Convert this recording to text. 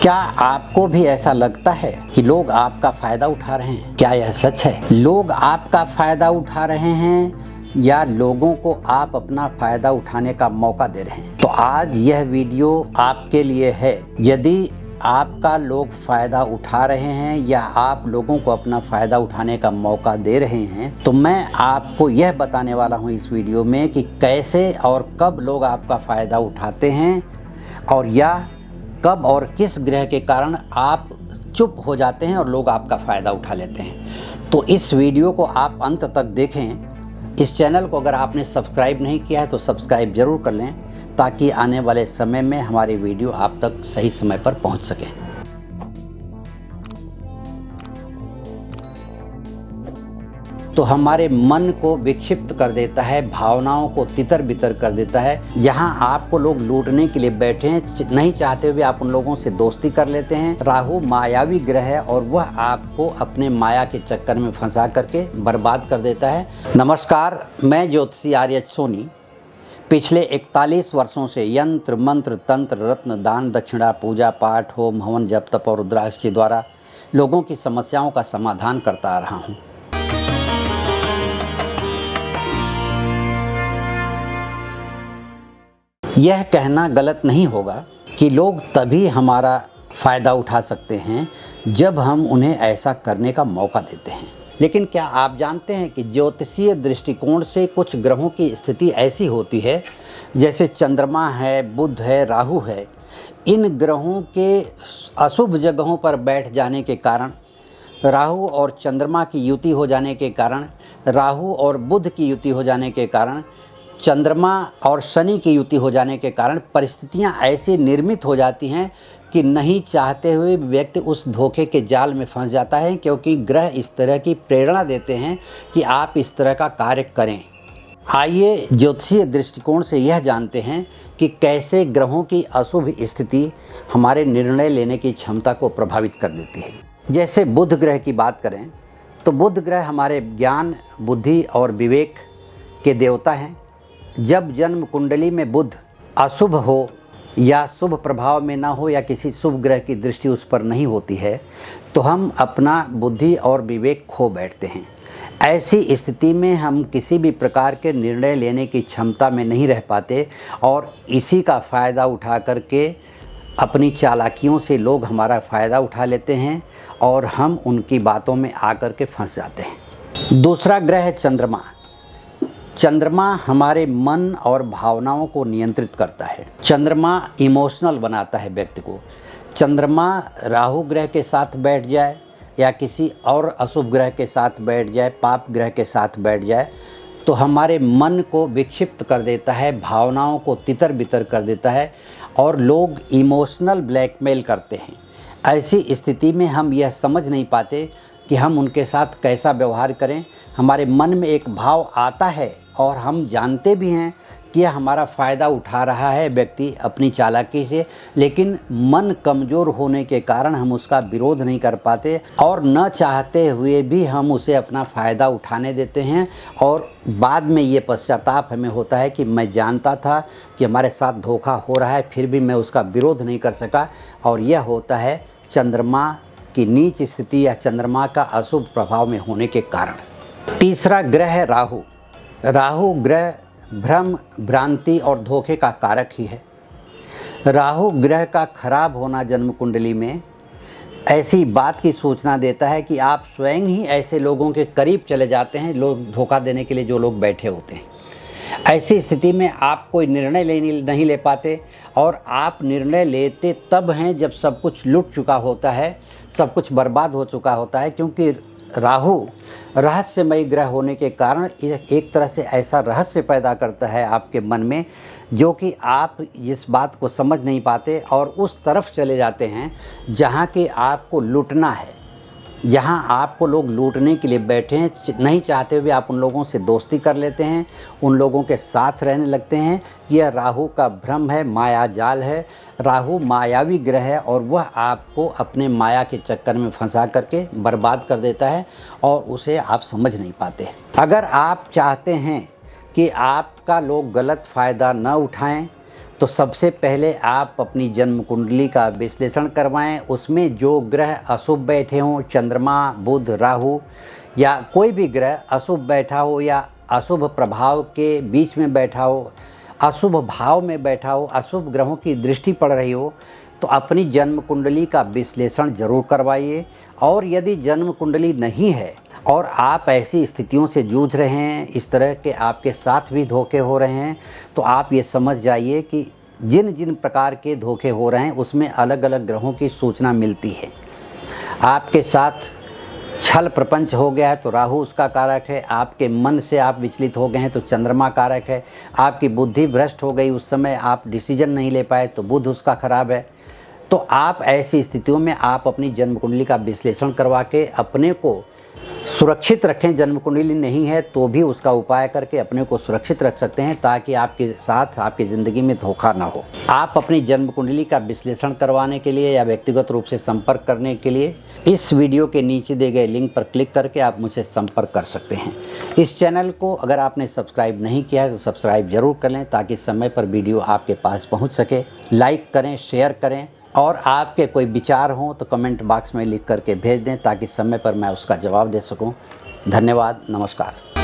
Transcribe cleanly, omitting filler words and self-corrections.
क्या आपको भी ऐसा लगता है कि लोग आपका फायदा उठा रहे हैं? क्या यह सच है? लोग आपका फायदा उठा रहे हैं या लोगों को आप अपना फायदा उठाने का मौका दे रहे हैं? तो आज यह वीडियो आपके लिए है। यदि आपका लोग फायदा उठा रहे हैं या आप लोगों को अपना फायदा उठाने का मौका दे रहे हैं, तो मैं आपको यह बताने वाला हूं इस वीडियो में कि कैसे और कब लोग आपका फायदा उठाते हैं और या कब और किस ग्रह के कारण आप चुप हो जाते हैं और लोग आपका फ़ायदा उठा लेते हैं। तो इस वीडियो को आप अंत तक देखें। इस चैनल को अगर आपने सब्सक्राइब नहीं किया है तो सब्सक्राइब ज़रूर कर लें, ताकि आने वाले समय में हमारी वीडियो आप तक सही समय पर पहुंच सके। तो हमारे मन को विक्षिप्त कर देता है, भावनाओं को तितर बितर कर देता है। जहां आपको लोग लूटने के लिए बैठे हैं, नहीं चाहते हुए आप उन लोगों से दोस्ती कर लेते हैं। राहु मायावी ग्रह है और वह आपको अपने माया के चक्कर में फंसा करके बर्बाद कर देता है। नमस्कार, मैं ज्योतिषी आर्यच सोनी पिछले 41 वर्षों से यंत्र मंत्र तंत्र रत्न दान दक्षिणा पूजा पाठ होम हवन जप तप और रुद्राक्ष के द्वारा लोगों की समस्याओं का समाधान करता आ रहा हूँ। यह कहना गलत नहीं होगा कि लोग तभी हमारा फ़ायदा उठा सकते हैं जब हम उन्हें ऐसा करने का मौका देते हैं। लेकिन क्या आप जानते हैं कि ज्योतिषीय दृष्टिकोण से कुछ ग्रहों की स्थिति ऐसी होती है, जैसे चंद्रमा है, बुध है, राहु है। इन ग्रहों के अशुभ जगहों पर बैठ जाने के कारण, राहु और चंद्रमा की युति हो जाने के कारण, राहु और बुध की युति हो जाने के कारण, चंद्रमा और शनि की युति हो जाने के कारण परिस्थितियां ऐसी निर्मित हो जाती हैं कि नहीं चाहते हुए व्यक्ति उस धोखे के जाल में फंस जाता है, क्योंकि ग्रह इस तरह की प्रेरणा देते हैं कि आप इस तरह का कार्य करें। आइए ज्योतिषीय दृष्टिकोण से यह जानते हैं कि कैसे ग्रहों की अशुभ स्थिति हमारे निर्णय लेने की क्षमता को प्रभावित कर देती है। जैसे बुध ग्रह की बात करें तो बुध ग्रह हमारे ज्ञान, बुद्धि और विवेक के देवता हैं। जब जन्म कुंडली में बुध अशुभ हो या शुभ प्रभाव में ना हो या किसी शुभ ग्रह की दृष्टि उस पर नहीं होती है, तो हम अपना बुद्धि और विवेक खो बैठते हैं। ऐसी स्थिति में हम किसी भी प्रकार के निर्णय लेने की क्षमता में नहीं रह पाते और इसी का फ़ायदा उठा करके अपनी चालाकियों से लोग हमारा फ़ायदा उठा लेते हैं और हम उनकी बातों में आकर के फंस जाते हैं। दूसरा ग्रह है चंद्रमा। चंद्रमा हमारे मन और भावनाओं को नियंत्रित करता है। चंद्रमा इमोशनल बनाता है व्यक्ति को। चंद्रमा राहु ग्रह के साथ बैठ जाए या किसी और अशुभ ग्रह के साथ बैठ जाए, पाप ग्रह के साथ बैठ जाए, तो हमारे मन को विक्षिप्त कर देता है, भावनाओं को तितर बितर कर देता है और लोग इमोशनल ब्लैकमेल करते हैं। ऐसी स्थिति में हम यह समझ नहीं पाते कि हम उनके साथ कैसा व्यवहार करें। हमारे मन में एक भाव आता है और हम जानते भी हैं कि यह हमारा फ़ायदा उठा रहा है व्यक्ति अपनी चालाकी से, लेकिन मन कमज़ोर होने के कारण हम उसका विरोध नहीं कर पाते और न चाहते हुए भी हम उसे अपना फ़ायदा उठाने देते हैं। और बाद में ये पश्चाताप हमें होता है कि मैं जानता था कि हमारे साथ धोखा हो रहा है, फिर भी मैं उसका विरोध नहीं कर सका। और यह होता है चंद्रमा की नीच स्थिति या चंद्रमा का अशुभ प्रभाव में होने के कारण। तीसरा ग्रह है राहु। राहु ग्रह भ्रम, भ्रांति और धोखे का कारक ही है। राहु ग्रह का खराब होना जन्म कुंडली में ऐसी बात की सूचना देता है कि आप स्वयं ही ऐसे लोगों के करीब चले जाते हैं, लोग धोखा देने के लिए जो लोग बैठे होते हैं। ऐसी स्थिति में आप कोई निर्णय नहीं ले पाते और आप निर्णय लेते तब हैं जब सब कुछ लुट चुका होता है, सब कुछ बर्बाद हो चुका होता है। क्योंकि राहु रहस्यमयी ग्रह होने के कारण एक तरह से ऐसा रहस्य पैदा करता है आपके मन में, जो कि आप इस बात को समझ नहीं पाते और उस तरफ चले जाते हैं जहाँ कि आपको लूटना है, जहाँ आपको लोग लूटने के लिए बैठे हैं। नहीं चाहते हुए आप उन लोगों से दोस्ती कर लेते हैं, उन लोगों के साथ रहने लगते हैं। यह राहु का भ्रम है, माया जाल है। राहु मायावी ग्रह है और वह आपको अपने माया के चक्कर में फंसा करके बर्बाद कर देता है और उसे आप समझ नहीं पाते। अगर आप चाहते हैं कि आपका लोग गलत फ़ायदा न उठाएं, तो सबसे पहले आप अपनी जन्म कुंडली का विश्लेषण करवाएं। उसमें जो ग्रह अशुभ बैठे हों, चंद्रमा, बुध, राहु या कोई भी ग्रह अशुभ बैठा हो या अशुभ प्रभाव के बीच में बैठा हो, अशुभ भाव में बैठा हो, अशुभ ग्रहों की दृष्टि पड़ रही हो, तो अपनी जन्म कुंडली का विश्लेषण जरूर करवाइए। और यदि जन्म कुंडली नहीं है और आप ऐसी स्थितियों से जूझ रहे हैं, इस तरह के आपके साथ भी धोखे हो रहे हैं, तो आप ये समझ जाइए कि जिन जिन प्रकार के धोखे हो रहे हैं उसमें अलग अलग ग्रहों की सूचना मिलती है। आपके साथ छल प्रपंच हो गया है तो राहु उसका कारक है। आपके मन से आप विचलित हो गए हैं तो चंद्रमा कारक है। आपकी बुद्धि भ्रष्ट हो गई, उस समय आप डिसीजन नहीं ले पाए तो बुध उसका खराब है। तो आप ऐसी स्थितियों में आप अपनी जन्म कुंडली का विश्लेषण करवा के अपने को सुरक्षित रखें। जन्म कुंडली नहीं है तो भी उसका उपाय करके अपने को सुरक्षित रख सकते हैं, ताकि आपके साथ आपकी ज़िंदगी में धोखा ना हो। आप अपनी जन्म कुंडली का विश्लेषण करवाने के लिए या व्यक्तिगत रूप से संपर्क करने के लिए इस वीडियो के नीचे दिए गए लिंक पर क्लिक करके आप मुझसे संपर्क कर सकते हैं। इस चैनल को अगर आपने सब्सक्राइब नहीं किया है तो सब्सक्राइब जरूर कर लें, ताकि समय पर वीडियो आपके पास पहुँच सके। लाइक करें, शेयर करें, और आपके कोई विचार हों तो कमेंट बॉक्स में लिख करके भेज दें, ताकि समय पर मैं उसका जवाब दे सकूं। धन्यवाद, नमस्कार।